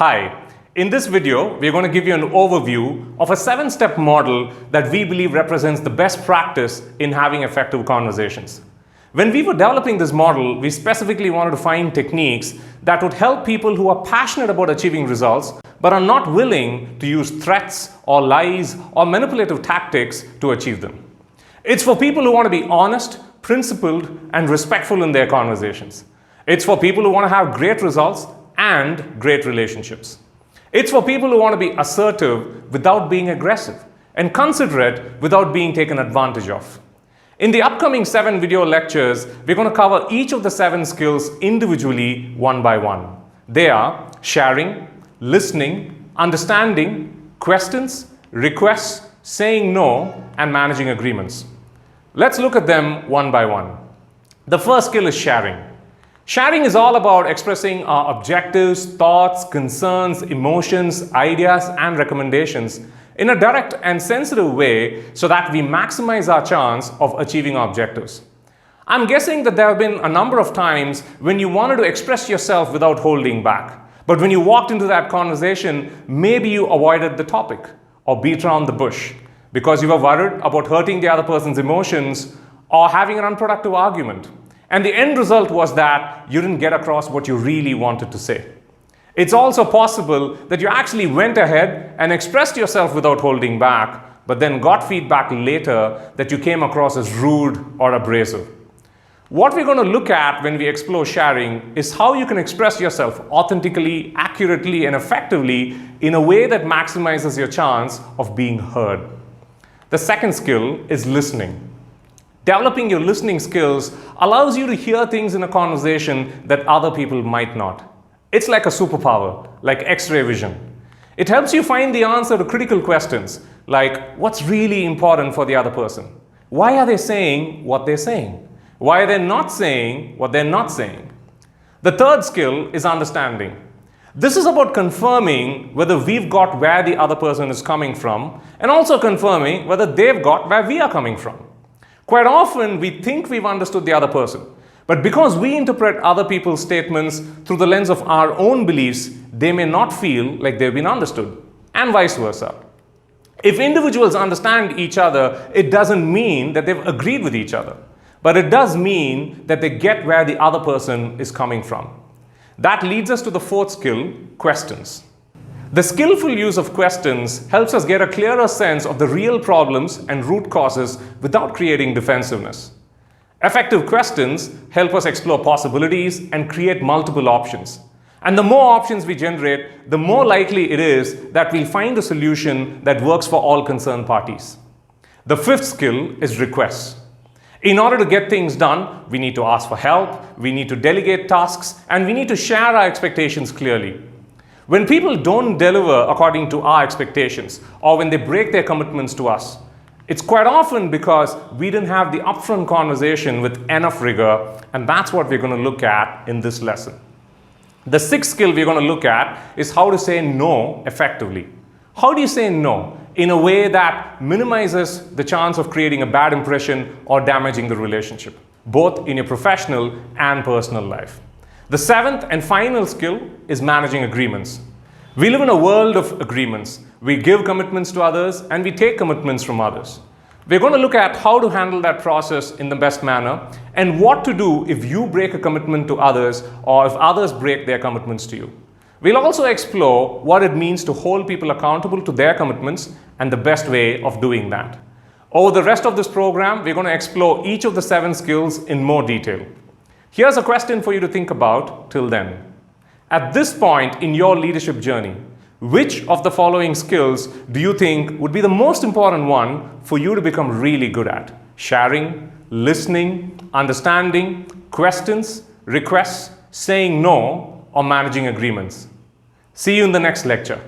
Hi, in this video, we're going to give you an overview of a 7-step model that we believe represents the best practice in having effective conversations. When we were developing this model, we specifically wanted to find techniques that would help people who are passionate about achieving results but are not willing to use threats or lies or manipulative tactics to achieve them. It's for people who want to be honest, principled, and respectful in their conversations. It's for people who want to have great results and great relationships. It's for people who want to be assertive without being aggressive and considerate without being taken advantage of. In the upcoming 7 video lectures, we're going to cover each of the 7 skills individually one by one. They are sharing, listening, understanding, questions, requests, saying no, and managing agreements. Let's look at them one by one. The first skill is sharing. Sharing is all about expressing our objectives, thoughts, concerns, emotions, ideas, and recommendations in a direct and sensitive way so that we maximize our chance of achieving our objectives. I'm guessing that there have been a number of times when you wanted to express yourself without holding back. But when you walked into that conversation, maybe you avoided the topic or beat around the bush because you were worried about hurting the other person's emotions or having an unproductive argument. And the end result was that you didn't get across what you really wanted to say. It's also possible that you actually went ahead and expressed yourself without holding back, but then got feedback later that you came across as rude or abrasive. What we're going to look at when we explore sharing is how you can express yourself authentically, accurately, and effectively in a way that maximizes your chance of being heard. The second skill is listening. Developing your listening skills allows you to hear things in a conversation that other people might not. It's like a superpower, like X-ray vision. It helps you find the answer to critical questions, like what's really important for the other person? Why are they saying what they're saying? Why are they not saying what they're not saying? The third skill is understanding. This is about confirming whether we've got where the other person is coming from and also confirming whether they've got where we are coming from. Quite often, we think we've understood the other person, but because we interpret other people's statements through the lens of our own beliefs, they may not feel like they've been understood, and vice versa. If individuals understand each other, it doesn't mean that they've agreed with each other, but it does mean that they get where the other person is coming from. That leads us to the fourth skill, questions. The skillful use of questions helps us get a clearer sense of the real problems and root causes without creating defensiveness. Effective questions help us explore possibilities and create multiple options. And the more options we generate, the more likely it is that we'll find a solution that works for all concerned parties. The fifth skill is requests. In order to get things done, we need to ask for help, we need to delegate tasks, and we need to share our expectations clearly. When people don't deliver according to our expectations, or when they break their commitments to us, it's quite often because we didn't have the upfront conversation with enough rigor, and that's what we're going to look at in this lesson. The sixth skill we're going to look at is how to say no effectively. How do you say no in a way that minimizes the chance of creating a bad impression or damaging the relationship, both in your professional and personal life? The seventh and final skill is managing agreements. We live in a world of agreements. We give commitments to others and we take commitments from others. We're going to look at how to handle that process in the best manner and what to do if you break a commitment to others or if others break their commitments to you. We'll also explore what it means to hold people accountable to their commitments and the best way of doing that. Over the rest of this program, we're going to explore each of the 7 skills in more detail. Here's a question for you to think about till then. At this point in your leadership journey, which of the following skills do you think would be the most important one for you to become really good at? Sharing, listening, understanding, questions, requests, saying no, or managing agreements? See you in the next lecture.